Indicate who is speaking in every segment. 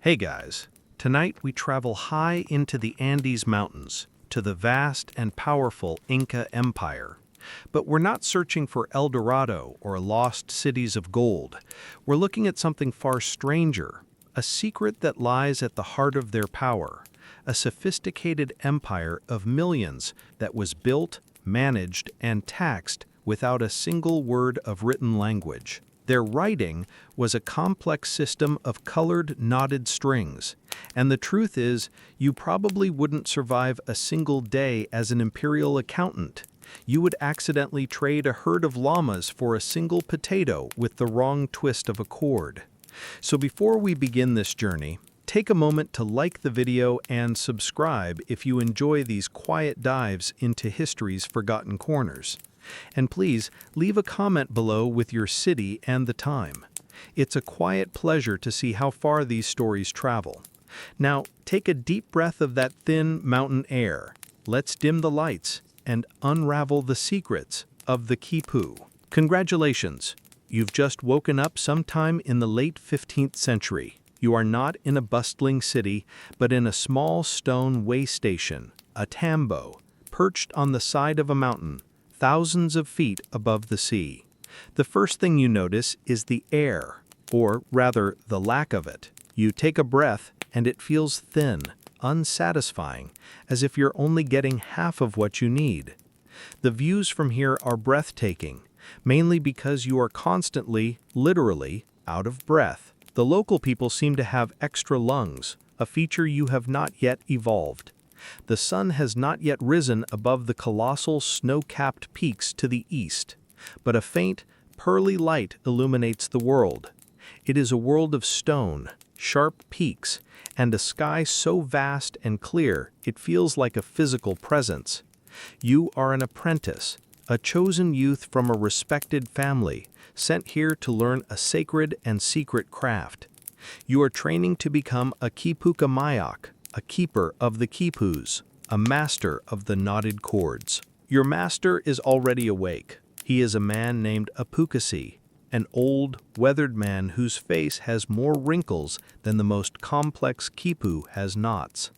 Speaker 1: Hey guys, tonight we travel high into the Andes Mountains, to the vast and powerful Inca Empire. But we're not searching for El Dorado or lost cities of gold. We're looking at something far stranger, a secret that lies at the heart of their power, a sophisticated empire of millions that was built, managed, and taxed without a single word of written language. Their writing was a complex system of colored, knotted strings. And the truth is, you probably wouldn't survive a single day as an imperial accountant. You would accidentally trade a herd of llamas for a single potato with the wrong twist of a chord. So before we begin this journey, take a moment to like the video and subscribe if you enjoy these quiet dives into history's forgotten corners. And please, leave a comment below with your city and the time. It's a quiet pleasure to see how far these stories travel. Now, take a deep breath of that thin mountain air. Let's dim the lights and unravel the secrets of the Quipu. Congratulations! You've just woken up sometime in the late 15th century. You are not in a bustling city, but in a small stone way station, a tambo, perched on the side of a mountain, thousands of feet above the sea. The first thing you notice is the air, or rather, the lack of it. You take a breath, and it feels thin, unsatisfying, as if you're only getting half of what you need. The views from here are breathtaking, mainly because you are constantly, literally, out of breath. The local people seem to have extra lungs, a feature you have not yet evolved. The sun has not yet risen above the colossal snow-capped peaks to the east, but a faint, pearly light illuminates the world. It is a world of stone, sharp peaks, and a sky so vast and clear it feels like a physical presence. You are an apprentice, a chosen youth from a respected family, sent here to learn a sacred and secret craft. You are training to become a Quipuca Mayak, a keeper of the quipus, a master of the knotted cords. Your master is already awake. He is a man named Apucasi, an old, weathered man whose face has more wrinkles than the most complex quipu has knots.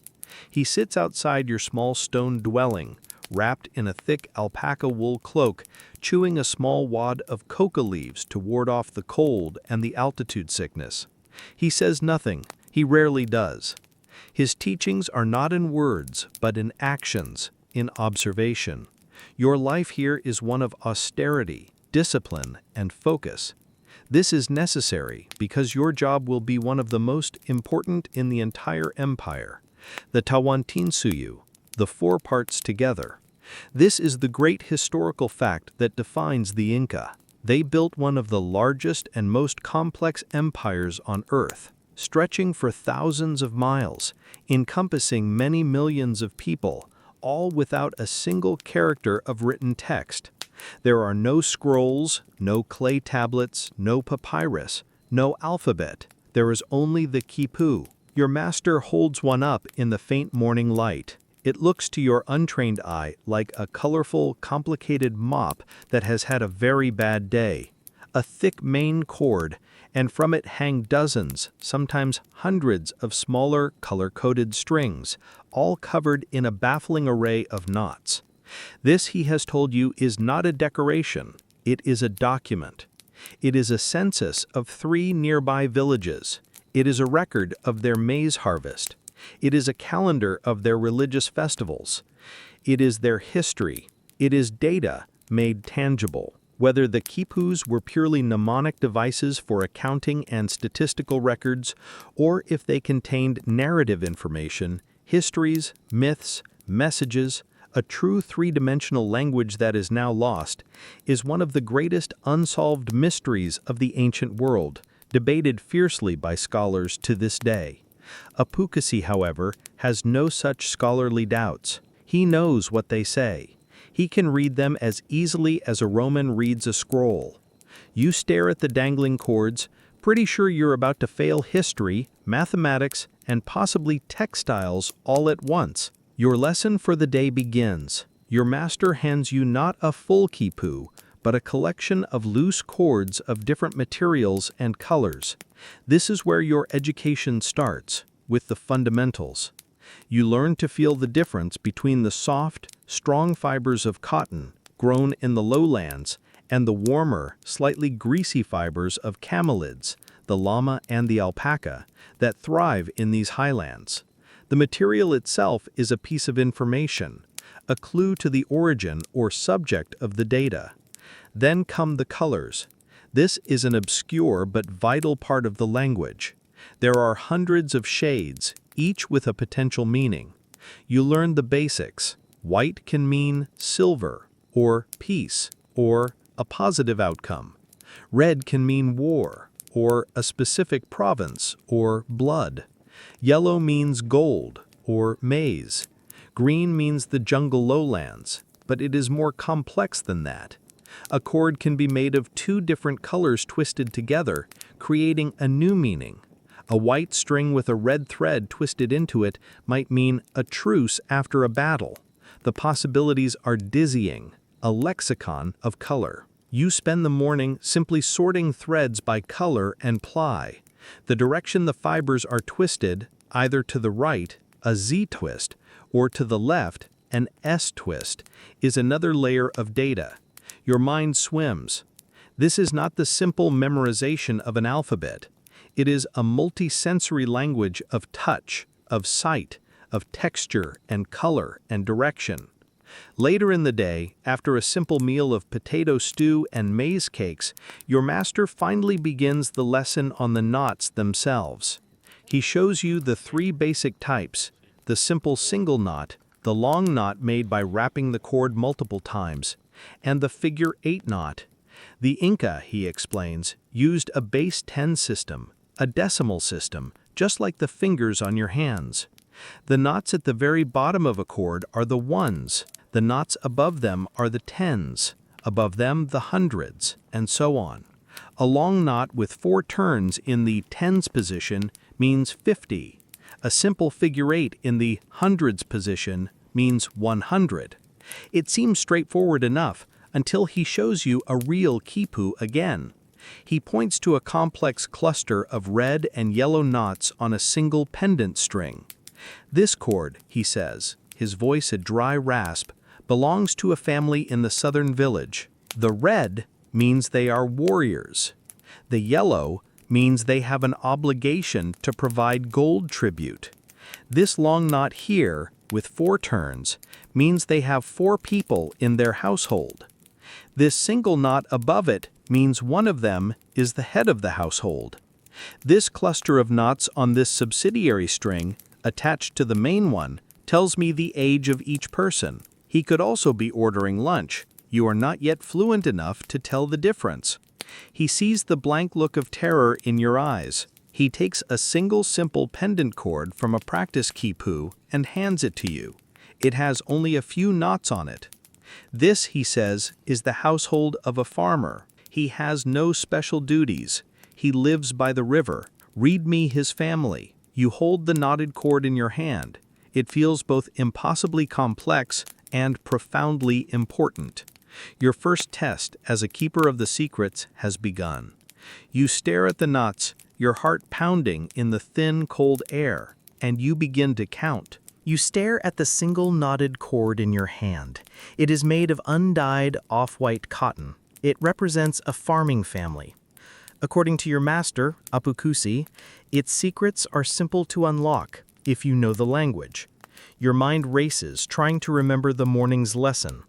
Speaker 1: He sits outside your small stone dwelling, wrapped in a thick alpaca wool cloak, chewing a small wad of coca leaves to ward off the cold and the altitude sickness. He says nothing. He rarely does. His teachings are not in words, but in actions, in observation. Your life here is one of austerity, discipline, and focus. This is necessary because your job will be one of the most important in the entire empire. The Tawantinsuyu, the four parts together. This is the great historical fact that defines the Inca. They built one of the largest and most complex empires on Earth, stretching for thousands of miles, encompassing many millions of people, all without a single character of written text. There are no scrolls, no clay tablets, no papyrus, no alphabet. There is only the quipu. Your master holds one up in the faint morning light. It looks to your untrained eye like a colorful, complicated mop that has had a very bad day. A thick main cord, and from it hang dozens, sometimes hundreds of smaller, color-coded strings, all covered in a baffling array of knots. This, he has told you, is not a decoration. It is a document. It is a census of 3 nearby villages. It is a record of their maize harvest. It is a calendar of their religious festivals. It is their history. It is data made tangible. Whether the quipus were purely mnemonic devices for accounting and statistical records, or if they contained narrative information, histories, myths, messages, a true three-dimensional language that is now lost, is one of the greatest unsolved mysteries of the ancient world, debated fiercely by scholars to this day. Apucasi, however, has no such scholarly doubts. He knows what they say. He can read them as easily as a Roman reads a scroll. You stare at the dangling cords, pretty sure you're about to fail history, mathematics, and possibly textiles all at once. Your lesson for the day begins. Your master hands you not a full quipu, but a collection of loose cords of different materials and colors. This is where your education starts, with the fundamentals. You learn to feel the difference between the soft, strong fibers of cotton grown in the lowlands and the warmer, slightly greasy fibers of camelids, the llama and the alpaca, that thrive in these highlands. The material itself is a piece of information, a clue to the origin or subject of the data. Then come the colors. This is an obscure but vital part of the language. There are hundreds of shades, each with a potential meaning. You learn the basics. White can mean silver, or peace, or a positive outcome. Red can mean war, or a specific province, or blood. Yellow means gold, or maize. Green means the jungle lowlands, but it is more complex than that. A cord can be made of two different colors twisted together, creating a new meaning. A white string with a red thread twisted into it might mean a truce after a battle. The possibilities are dizzying, a lexicon of color. You spend the morning simply sorting threads by color and ply. The direction the fibers are twisted, either to the right, a Z twist, or to the left, an S twist, is another layer of data. Your mind swims. This is not the simple memorization of an alphabet. It is a multi-sensory language of touch, of sight, of texture and color and direction. Later in the day, after a simple meal of potato stew and maize cakes, your master finally begins the lesson on the knots themselves. He shows you the three basic types: the simple single knot, the long knot made by wrapping the cord multiple times, and the figure 8 knot. The Inca, he explains, used a base 10 system, a decimal system, just like the fingers on your hands. The knots at the very bottom of a cord are the ones. The knots above them are the tens, above them the hundreds, and so on. A long knot with 4 turns in the tens position means 50. A simple figure 8 in the hundreds position means 100. It seems straightforward enough until he shows you a real quipu again. He points to a complex cluster of red and yellow knots on a single pendant string. This cord, he says, his voice a dry rasp, belongs to a family in the southern village. The red means they are warriors. The yellow means they have an obligation to provide gold tribute. This long knot here, with 4 turns, means they have 4 people in their household. This single knot above it means one of them is the head of the household. This cluster of knots on this subsidiary string, attached to the main one, tells me the age of each person. He could also be ordering lunch. You are not yet fluent enough to tell the difference. He sees the blank look of terror in your eyes. He takes a single simple pendant cord from a practice quipu and hands it to you. It has only a few knots on it. This, he says, is the household of a farmer. He has no special duties. He lives by the river. Read me his family. You hold the knotted cord in your hand. It feels both impossibly complex and profoundly important. Your first test as a keeper of the secrets has begun. You stare at the knots, your heart pounding in the thin, cold air, and you begin to count. You stare at the single knotted cord in your hand. It is made of undyed off-white cotton. It represents a farming family. According to your master, Apukusi, its secrets are simple to unlock if you know the language. Your mind races, trying to remember the morning's lesson.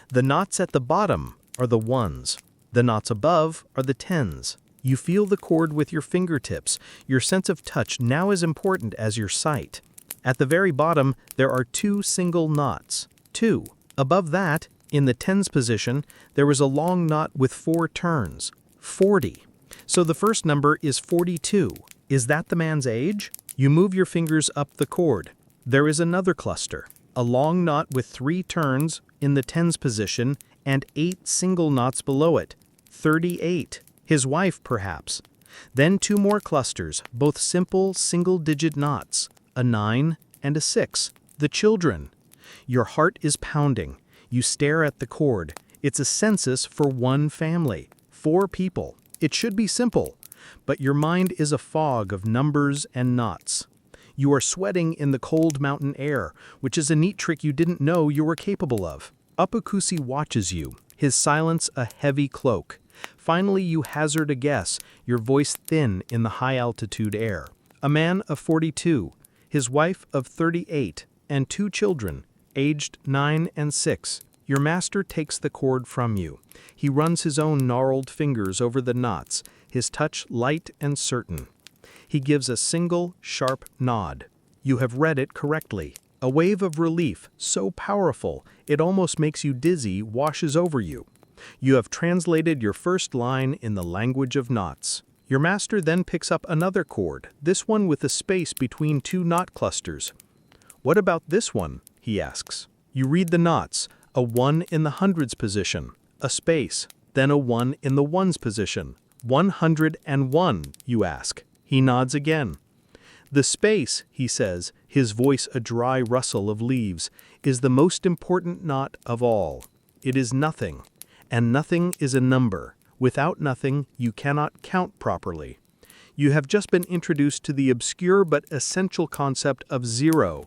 Speaker 1: The knots at the bottom are the ones. The knots above are the tens. You feel the cord with your fingertips. Your sense of touch now as important as your sight. At the very bottom, there are 2 single knots. 2. Above that, in the tens position, there is a long knot with 4 turns. 40. So the first number is 42. Is that the man's age? You move your fingers up the cord. There is another cluster, a long knot with 3 turns in the tens position and 8 single knots below it. 38. His wife, perhaps. Then 2 more clusters, both simple single-digit knots, a 9 and a 6. The children. Your heart is pounding. You stare at the cord. It's a census for one family. 4 people. It should be simple. but your mind is a fog of numbers and knots. You are sweating in the cold mountain air, which is a neat trick you didn't know you were capable of. Upukusi watches you, his silence a heavy cloak. Finally, you hazard a guess, your voice thin in the high-altitude air. A man of 42, his wife of 38, and 2 children, aged 9 and 6. Your master takes the cord from you. He runs his own gnarled fingers over the knots, his touch light and certain. He gives a single, sharp nod. You have read it correctly. A wave of relief, so powerful, it almost makes you dizzy, washes over you. You have translated your first line in the language of knots. Your master then picks up another cord, this one with a space between 2 knot clusters. "What about this one?" he asks. You read the knots, a 1 in the hundreds position, a space, then a 1 in the ones position. 101, you ask. He nods again. The space, he says, his voice a dry rustle of leaves, is the most important knot of all. It is nothing, and nothing is a number. Without nothing, you cannot count properly. You have just been introduced to the obscure but essential concept of zero.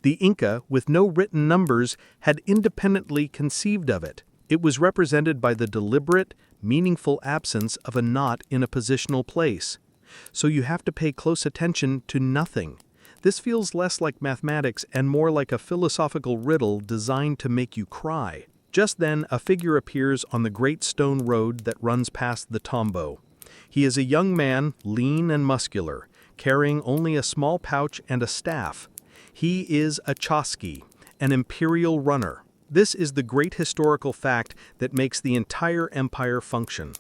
Speaker 1: The Inca, with no written numbers, had independently conceived of it. It was represented by the deliberate, meaningful absence of a knot in a positional place. So you have to pay close attention to nothing. This feels less like mathematics and more like a philosophical riddle designed to make you cry. Just then, a figure appears on the great stone road that runs past the tombo. He is a young man, lean and muscular, carrying only a small pouch and a staff. He is a Chasqui, an imperial runner. This is the great historical fact that makes the entire empire function.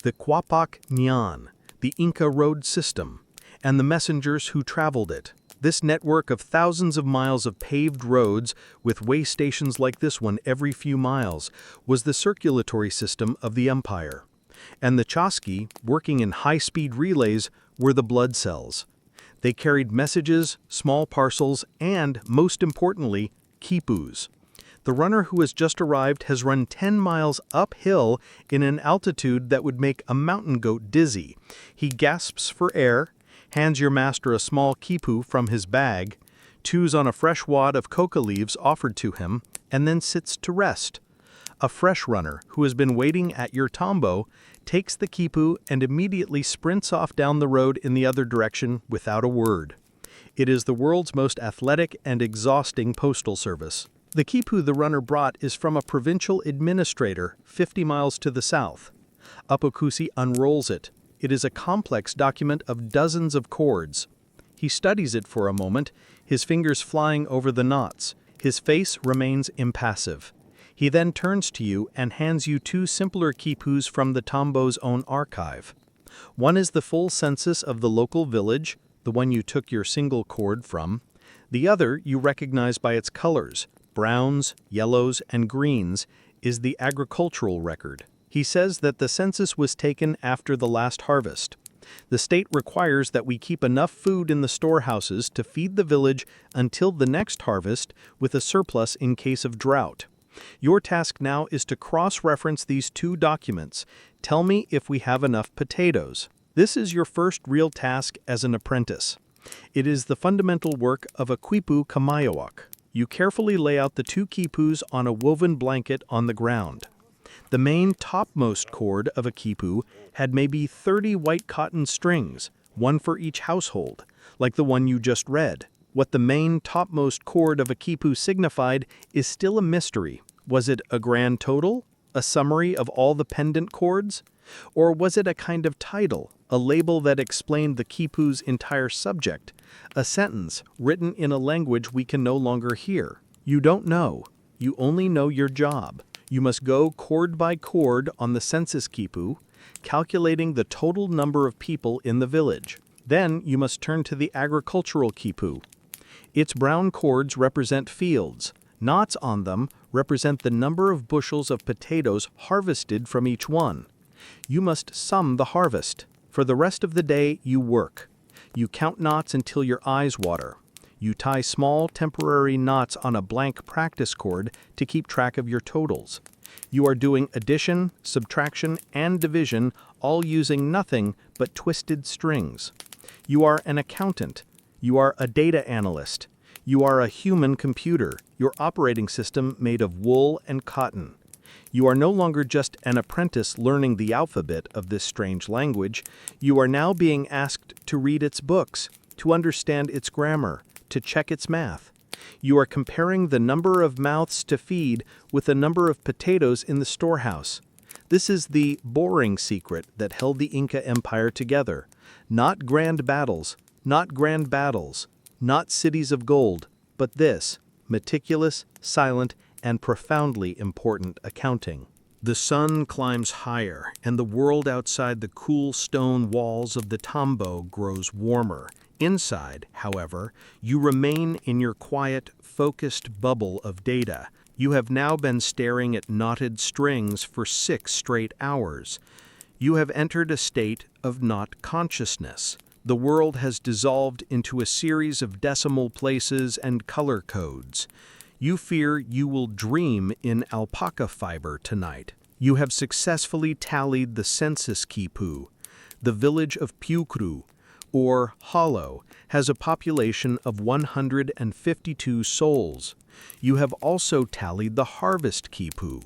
Speaker 1: The Quapac Nyan, the Inca road system, and the messengers who traveled it. This network of thousands of miles of paved roads, with way stations like this one every few miles, was the circulatory system of the empire. And the Chasqui, working in high-speed relays, were the blood cells. They carried messages, small parcels, and, most importantly, quipus. The runner who has just arrived has run 10 miles uphill in an altitude that would make a mountain goat dizzy. He gasps for air, hands your master a small quipu from his bag, chews on a fresh wad of coca leaves offered to him, and then sits to rest. A fresh runner who has been waiting at your tombo takes the quipu and immediately sprints off down the road in the other direction without a word. It is the world's most athletic and exhausting postal service. The quipu the runner brought is from a provincial administrator 50 miles to the south. Upukusi unrolls it. It is a complex document of dozens of cords. He studies it for a moment, his fingers flying over the knots. His face remains impassive. He then turns to you and hands you 2 simpler quipus from the tombo's own archive. One is the full census of the local village, the one you took your single cord from. The other, you recognize by its colors, browns, yellows, and greens, is the agricultural record. He says that the census was taken after the last harvest. The state requires that we keep enough food in the storehouses to feed the village until the next harvest, with a surplus in case of drought. Your task now is to cross-reference these 2 documents. Tell me if we have enough potatoes. This is your first real task as an apprentice. It is the fundamental work of a quipu kamayawak. You carefully lay out the 2 quipus on a woven blanket on the ground. The main topmost cord of a quipu had maybe 30 white cotton strings, one for each household, like the one you just read. What the main topmost cord of a quipu signified is still a mystery. Was it a grand total? A summary of all the pendant cords? Or was it a kind of title, a label that explained the quipu's entire subject? A sentence written in a language we can no longer hear? You don't know. You only know your job. You must go cord by cord on the census quipu, calculating the total number of people in the village. Then you must turn to the agricultural quipu. Its brown cords represent fields. Knots on them represent the number of bushels of potatoes harvested from each one. You must sum the harvest. For the rest of the day, you work. You count knots until your eyes water. You tie small temporary knots on a blank practice cord to keep track of your totals. You are doing addition, subtraction, and division, all using nothing but twisted strings. You are an accountant. You are a data analyst. You are a human computer, your operating system made of wool and cotton. You are no longer just an apprentice learning the alphabet of this strange language. You are now being asked to read its books, to understand its grammar, to check its math. You are comparing the number of mouths to feed with the number of potatoes in the storehouse. This is the boring secret that held the Inca Empire together. Not grand battles, not cities of gold, but this, meticulous, silent, and profoundly important accounting. The sun climbs higher, and the world outside the cool stone walls of the tambo grows warmer. Inside, however, you remain in your quiet, focused bubble of data. You have now been staring at knotted strings for 6 straight hours. You have entered a state of not consciousness. The world has dissolved into a series of decimal places and color codes. You fear you will dream in alpaca fiber tonight. You have successfully tallied the census quipu. The village of Pucru, or Hollow, has a population of 152 souls. You have also tallied the harvest quipu.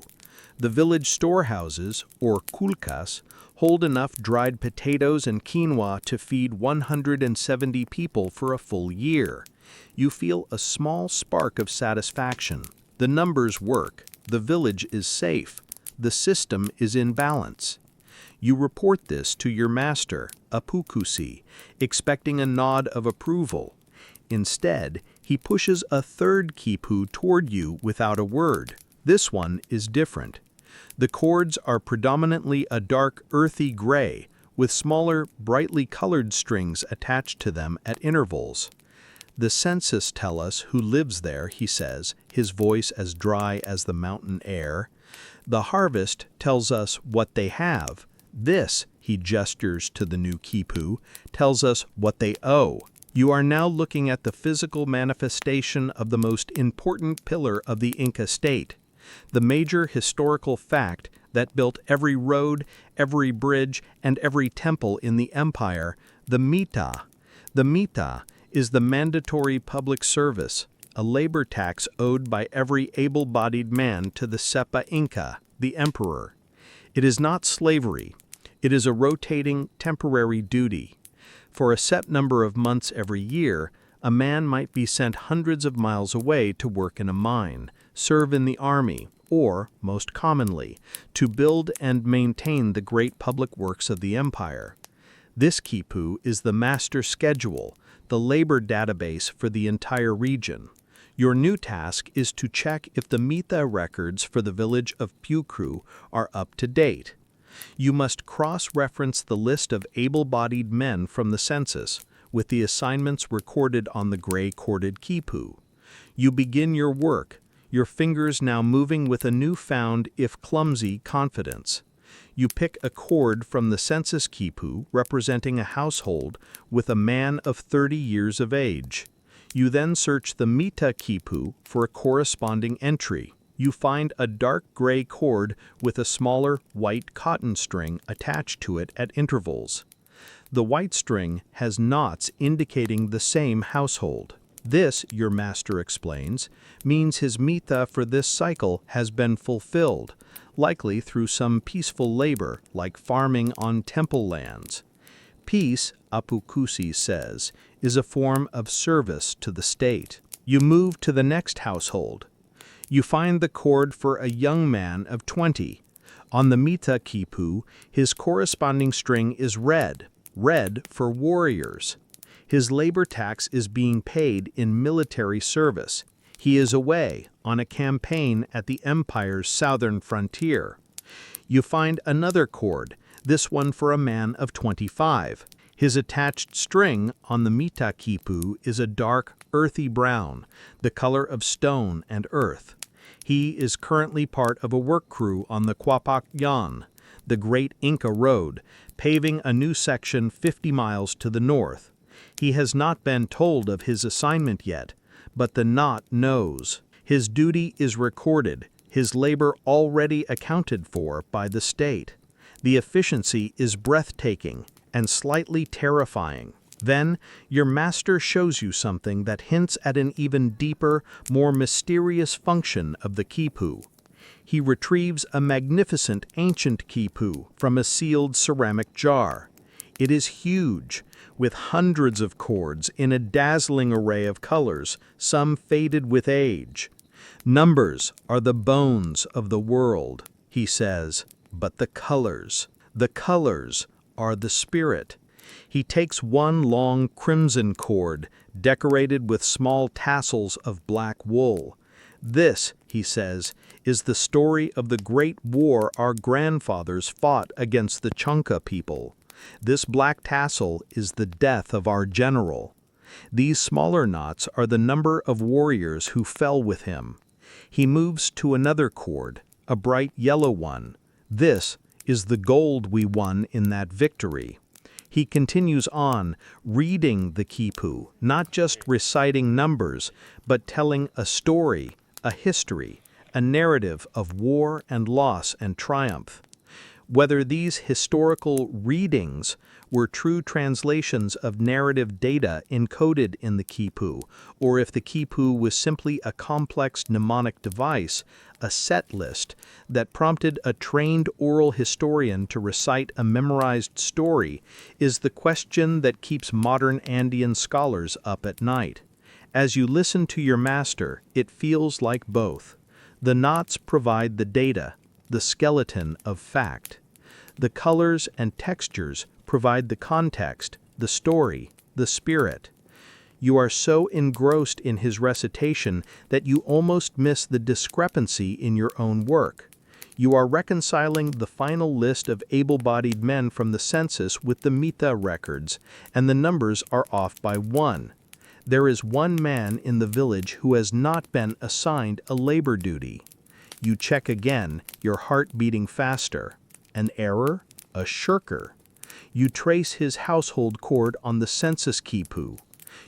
Speaker 1: The village storehouses, or kulkas, hold enough dried potatoes and quinoa to feed 170 people for a full year. You feel a small spark of satisfaction. The numbers work. The village is safe. The system is in balance. You report this to your master, Apukusi, expecting a nod of approval. Instead, he pushes a third quipu toward you without a word. This one is different. The chords are predominantly a dark, earthy gray, with smaller, brightly colored strings attached to them at intervals. The census tell us who lives there, he says, his voice as dry as the mountain air. The harvest tells us what they have. This, he gestures to the new quipu, tells us what they owe. You are now looking at the physical manifestation of the most important pillar of the Inca state, the major historical fact that built every road, every bridge, and every temple in the empire, the mita. The mita is the mandatory public service, a labor tax owed by every able-bodied man to the Sepa Inca, the emperor. It is not slavery. It is a rotating, temporary duty. For a set number of months every year, a man might be sent hundreds of miles away to work in a mine, serve in the army, or, most commonly, to build and maintain the great public works of the empire. This quipu is the master schedule, the labor database for the entire region. Your new task is to check if the mita records for the village of Pucru are up to date. You must cross-reference the list of able-bodied men from the census with the assignments recorded on the gray-corded quipu. You begin your work, your fingers now moving with a newfound, if clumsy, confidence. You pick a cord from the census quipu representing a household with a man of 30 years of age. You then search the mita quipu for a corresponding entry. You find a dark gray cord with a smaller white cotton string attached to it at intervals. The white string has knots indicating the same household. This, your master explains, means his mita for this cycle has been fulfilled, likely through some peaceful labor like farming on temple lands. Peace, Apukusi says, is a form of service to the state. You move to the next household. You find the cord for a young man of 20. On the mita quipu, his corresponding string is red for warriors. His labor tax is being paid in military service. He is away on a campaign at the empire's southern frontier. You find another cord, this one for a man of 25. His attached string on the mita quipu is a dark, earthy brown, the color of stone and earth. He is currently part of a work crew on the Quapac Yan, the great Inca road, paving a new section 50 miles to the north. He has not been told of his assignment yet, but the knot knows. His duty is recorded, his labor already accounted for by the state. The efficiency is breathtaking and slightly terrifying. Then, your master shows you something that hints at an even deeper, more mysterious function of the quipu. He retrieves a magnificent ancient quipu from a sealed ceramic jar. It is huge, with hundreds of chords in a dazzling array of colors, some faded with age. Numbers are the bones of the world, he says, but the colors are the spirit. He takes one long crimson cord, decorated with small tassels of black wool. This, he says, is the story of the great war our grandfathers fought against the Chonka people. This black tassel is the death of our general. These smaller knots are the number of warriors who fell with him. He moves to another cord, a bright yellow one. This is the gold we won in that victory. He continues on, reading the quipu, not just reciting numbers, but telling a story, a history, a narrative of war and loss and triumph. Whether these historical readings were true translations of narrative data encoded in the quipu, or if the quipu was simply a complex mnemonic device, a set list that prompted a trained oral historian to recite a memorized story, is the question that keeps modern Andean scholars up at night. As you listen to your master, it feels like both. The knots provide the data, the skeleton of fact. The colors and textures provide the context, the story, the spirit. You are so engrossed in his recitation that you almost miss the discrepancy in your own work. You are reconciling the final list of able-bodied men from the census with the Mita records, and the numbers are off by one. There is one man in the village who has not been assigned a labor duty. You check again, your heart beating faster. An error? A shirker. You trace his household cord on the census quipu.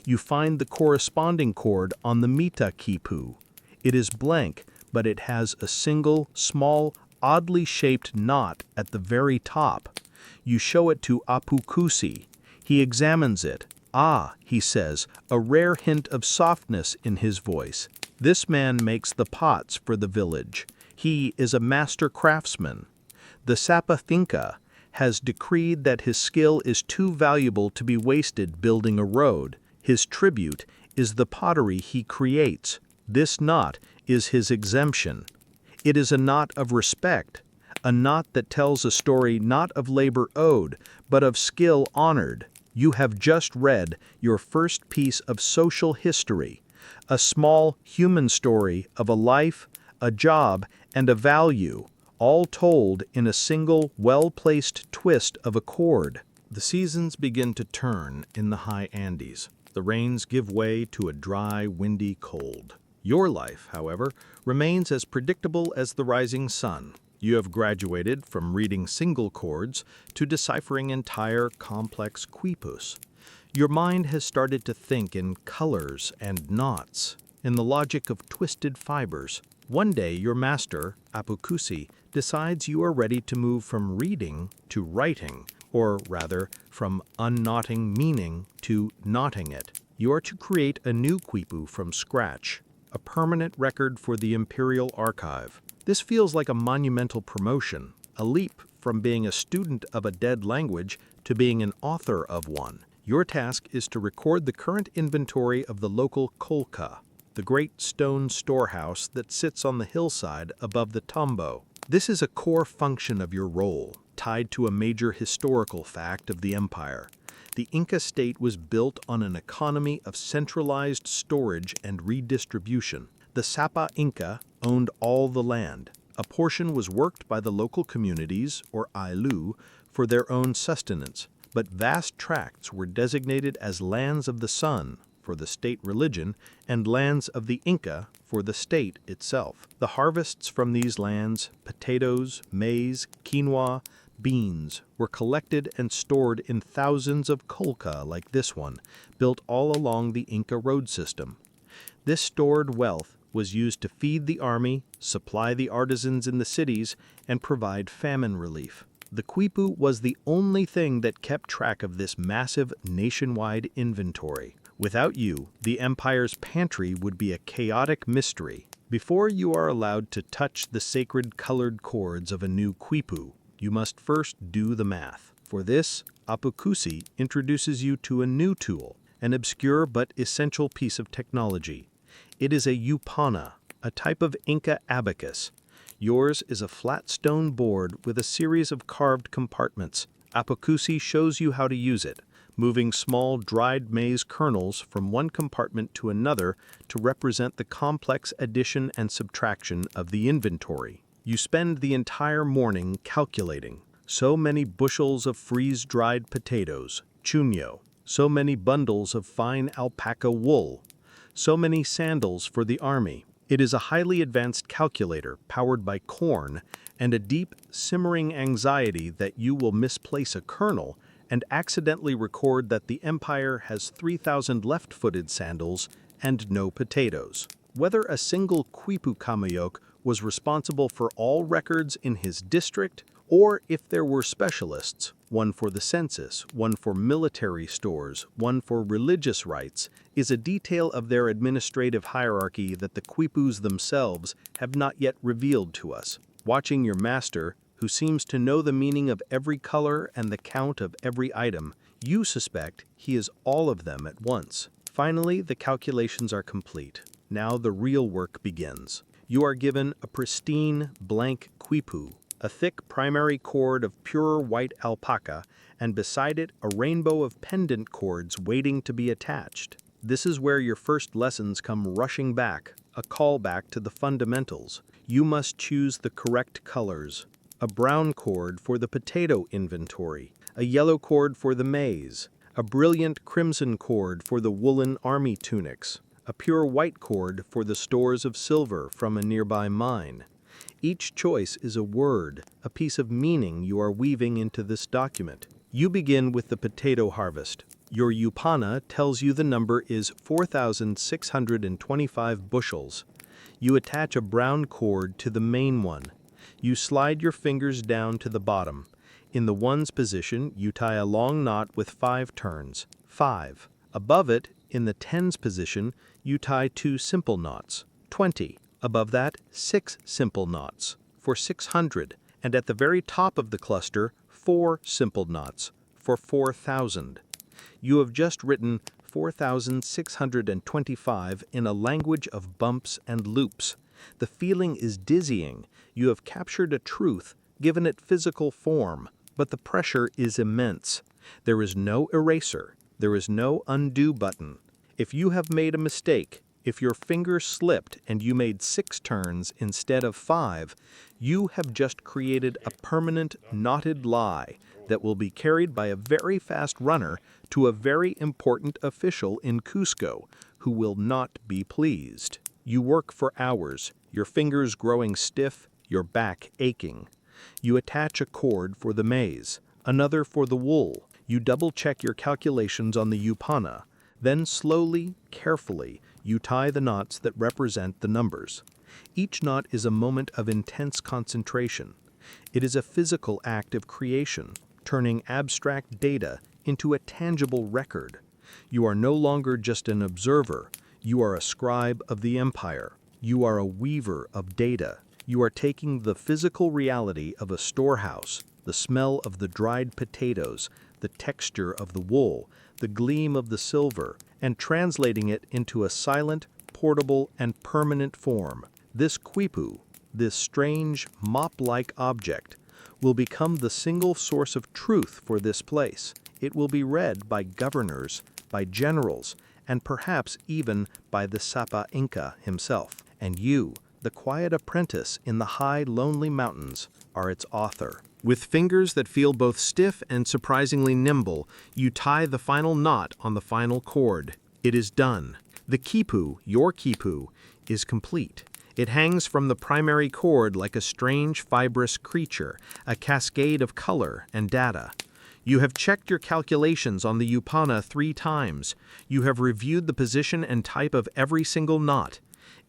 Speaker 1: You find the corresponding cord on the Mita quipu. It is blank, but it has a single, small, oddly shaped knot at the very top. You show it to Apukusi. He examines it. Ah, he says, a rare hint of softness in his voice. This man makes the pots for the village. He is a master craftsman. The Sapathinka has decreed that his skill is too valuable to be wasted building a road. His tribute is the pottery he creates. This knot is his exemption. It is a knot of respect, a knot that tells a story not of labor owed, but of skill honored. You have just read your first piece of social history, a small human story of a life, a job, and a value, all told in a single, well-placed twist of a chord. The seasons begin to turn in the high Andes. The rains give way to a dry, windy cold. Your life, however, remains as predictable as the rising sun. You have graduated from reading single chords to deciphering entire complex quipus. Your mind has started to think in colors and knots, in the logic of twisted fibers. One day, your master, Apukusi, decides you are ready to move from reading to writing, or rather, from unknotting meaning to knotting it. You are to create a new quipu from scratch, a permanent record for the Imperial Archive. This feels like a monumental promotion, a leap from being a student of a dead language to being an author of one. Your task is to record the current inventory of the local kolka, the great stone storehouse that sits on the hillside above the tambo. This is a core function of your role, tied to a major historical fact of the empire. The Inca state was built on an economy of centralized storage and redistribution. The Sapa Inca owned all the land. A portion was worked by the local communities, or Ailu, for their own sustenance, but vast tracts were designated as lands of the sun for the state religion and lands of the Inca for the state itself. The harvests from these lands, potatoes, maize, quinoa, beans, were collected and stored in thousands of kolka like this one, built all along the Inca road system. This stored wealth was used to feed the army, supply the artisans in the cities, and provide famine relief. The quipu was the only thing that kept track of this massive nationwide inventory. Without you, the empire's pantry would be a chaotic mystery. Before you are allowed to touch the sacred colored cords of a new quipu, you must first do the math. For this, Apukusi introduces you to a new tool, an obscure but essential piece of technology. It is a upana, a type of Inca abacus. Yours is a flat stone board with a series of carved compartments. Apukusi shows you how to use it, moving small dried maize kernels from one compartment to another to represent the complex addition and subtraction of the inventory. You spend the entire morning calculating. So many bushels of freeze-dried potatoes, chuño, so many bundles of fine alpaca wool, so many sandals for the army. It is a highly advanced calculator powered by corn and a deep, simmering anxiety that you will misplace a kernel and accidentally record that the empire has 3,000 left-footed sandals and no potatoes. Whether a single quipu kamayok was responsible for all records in his district, or if there were specialists, one for the census, one for military stores, one for religious rites, is a detail of their administrative hierarchy that the quipus themselves have not yet revealed to us. Watching your master, who seems to know the meaning of every color and the count of every item, you suspect he is all of them at once. Finally, the calculations are complete. Now the real work begins. You are given a pristine, blank quipu, a thick primary cord of pure white alpaca, and beside it a rainbow of pendant cords waiting to be attached. This is where your first lessons come rushing back, a callback to the fundamentals. You must choose the correct colors. A brown cord for the potato inventory, a yellow cord for the maize, a brilliant crimson cord for the woolen army tunics, a pure white cord for the stores of silver from a nearby mine. Each choice is a word, a piece of meaning you are weaving into this document. You begin with the potato harvest. Your upana tells you the number is 4,625 bushels. You attach a brown cord to the main one. You slide your fingers down to the bottom. In the ones position, you tie a long knot with 5 turns. 5. Above it, in the tens position, you tie 2 simple knots. 20. Above that, 6 simple knots, for 600, and at the very top of the cluster, 4 simple knots, for 4,000. You have just written 4,625 in a language of bumps and loops. The feeling is dizzying. You have captured a truth, given it physical form, but the pressure is immense. There is no eraser. There is no undo button. If you have made a mistake, if your finger slipped and you made 6 turns instead of 5, you have just created a permanent knotted lie that will be carried by a very fast runner to a very important official in Cusco who will not be pleased. You work for hours, your fingers growing stiff, your back aching. You attach a cord for the maize, another for the wool. You double-check your calculations on the upana. Then slowly, carefully, you tie the knots that represent the numbers. Each knot is a moment of intense concentration. It is a physical act of creation, turning abstract data into a tangible record. You are no longer just an observer. You are a scribe of the empire. You are a weaver of data. You are taking the physical reality of a storehouse, the smell of the dried potatoes, the texture of the wool, the gleam of the silver, and translating it into a silent, portable, and permanent form. This quipu, this strange, mop-like object, will become the single source of truth for this place. It will be read by governors, by generals, and perhaps even by the Sapa Inca himself. And you, the quiet apprentice in the high, lonely mountains, are its author. With fingers that feel both stiff and surprisingly nimble, you tie the final knot on the final cord. It is done. The quipu, your quipu, is complete. It hangs from the primary cord like a strange, fibrous creature, a cascade of color and data. You have checked your calculations on the upana 3 times. You have reviewed the position and type of every single knot.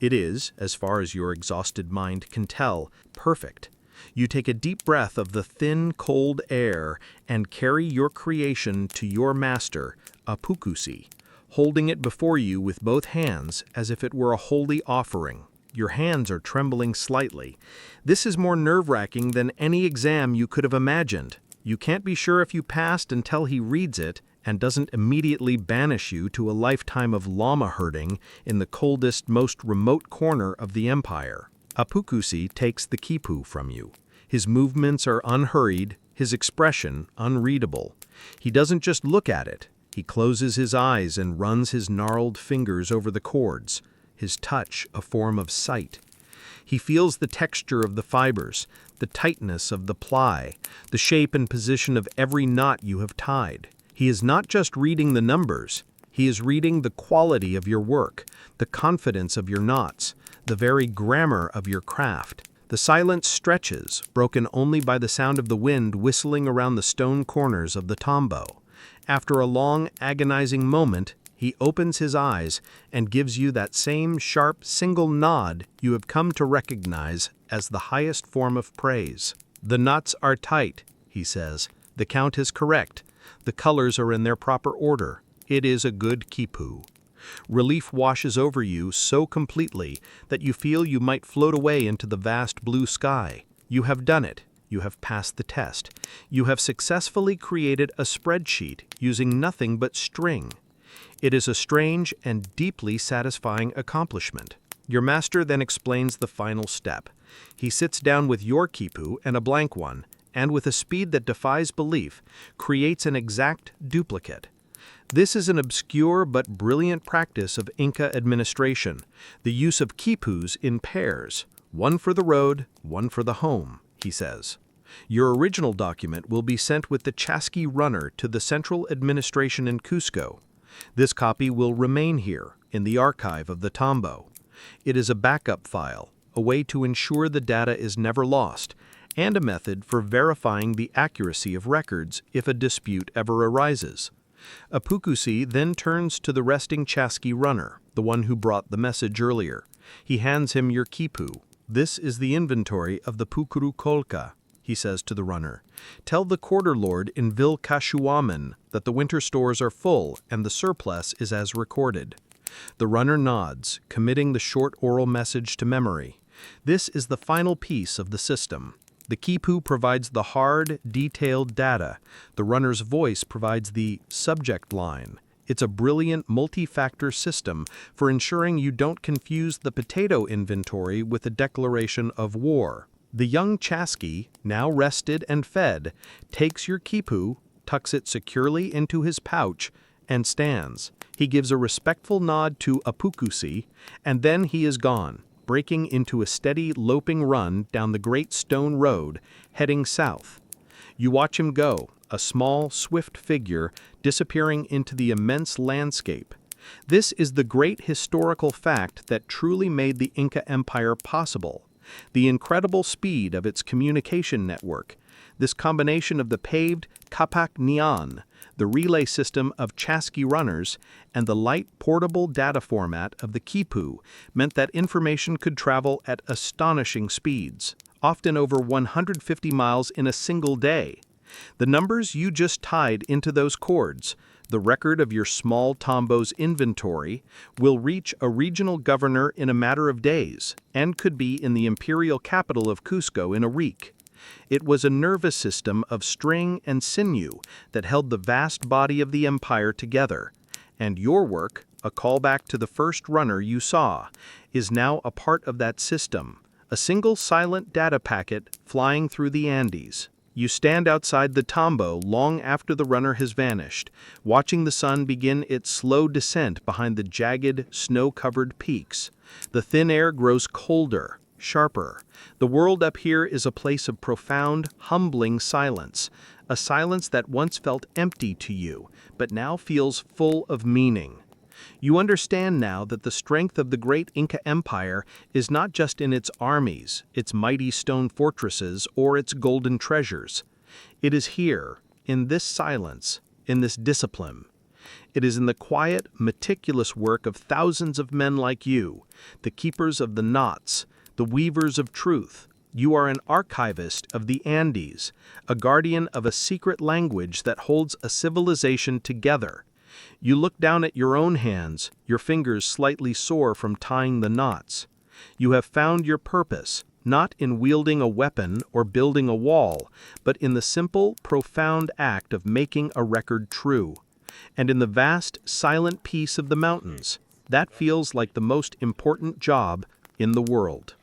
Speaker 1: It is, as far as your exhausted mind can tell, perfect. You take a deep breath of the thin, cold air and carry your creation to your master, Apukusi, holding it before you with both hands as if it were a holy offering. Your hands are trembling slightly. This is more nerve-wracking than any exam you could have imagined. You can't be sure if you passed until he reads it and doesn't immediately banish you to a lifetime of llama herding in the coldest, most remote corner of the empire. Apukusi takes the quipu from you. His movements are unhurried, his expression unreadable. He doesn't just look at it. He closes his eyes and runs his gnarled fingers over the cords, his touch a form of sight. He feels the texture of the fibers, the tightness of the ply, the shape and position of every knot you have tied. He is not just reading the numbers, he is reading the quality of your work, the confidence of your knots, the very grammar of your craft. The silence stretches, broken only by the sound of the wind whistling around the stone corners of the tambo. After a long, agonizing moment, he opens his eyes and gives you that same sharp, single nod you have come to recognize as the highest form of praise. "The knots are tight," he says. "The count is correct. The colors are in their proper order. It is a good quipu." Relief washes over you so completely that you feel you might float away into the vast blue sky. You have done it. You have passed the test. You have successfully created a spreadsheet using nothing but string. It is a strange and deeply satisfying accomplishment. Your master then explains the final step. He sits down with your quipu and a blank one, and with a speed that defies belief, creates an exact duplicate. This is an obscure but brilliant practice of Inca administration, the use of quipus in pairs, one for the road, one for the home, he says. Your original document will be sent with the chasqui runner to the central administration in Cusco. This copy will remain here, in the archive of the tambo. It is a backup file, a way to ensure the data is never lost, and a method for verifying the accuracy of records if a dispute ever arises. Apukusi then turns to the resting chasqui runner, the one who brought the message earlier. He hands him your quipu. "This is the inventory of the Pukuru Kolka," he says to the runner. "Tell the quarter lord in Vilcashuaman that the winter stores are full and the surplus is as recorded." The runner nods, committing the short oral message to memory. This is the final piece of the system. The quipu provides the hard, detailed data. The runner's voice provides the subject line. It's a brilliant multi-factor system for ensuring you don't confuse the potato inventory with a declaration of war. The young chasqui, now rested and fed, takes your quipu, tucks it securely into his pouch, and stands. He gives a respectful nod to Apukusi, and then he is gone, breaking into a steady, loping run down the great stone road, heading south. You watch him go, a small, swift figure disappearing into the immense landscape. This is the great historical fact that truly made the Inca Empire possible. The incredible speed of its communication network, this combination of the paved Kapak Nian, the relay system of chasqui runners, and the light portable data format of the quipu meant that information could travel at astonishing speeds, often over 150 miles in a single day. The numbers you just tied into those cords, the record of your small tambo's inventory, will reach a regional governor in a matter of days and could be in the imperial capital of Cusco in a week. It was a nervous system of string and sinew that held the vast body of the empire together, and your work, a callback to the first runner you saw, is now a part of that system, a single silent data packet flying through the Andes. You stand outside the tambo long after the runner has vanished, watching the sun begin its slow descent behind the jagged, snow-covered peaks. The thin air grows colder, sharper. The world up here is a place of profound, humbling silence, a silence that once felt empty to you, but now feels full of meaning. You understand now that the strength of the great Inca Empire is not just in its armies, its mighty stone fortresses, or its golden treasures. It is here, in this silence, in this discipline. It is in the quiet, meticulous work of thousands of men like you, the keepers of the knots, the weavers of truth. You are an archivist of the Andes, a guardian of a secret language that holds a civilization together. You look down at your own hands, your fingers slightly sore from tying the knots. You have found your purpose, not in wielding a weapon or building a wall, but in the simple, profound act of making a record true. And in the vast, silent peace of the mountains, that feels like the most important job in the world.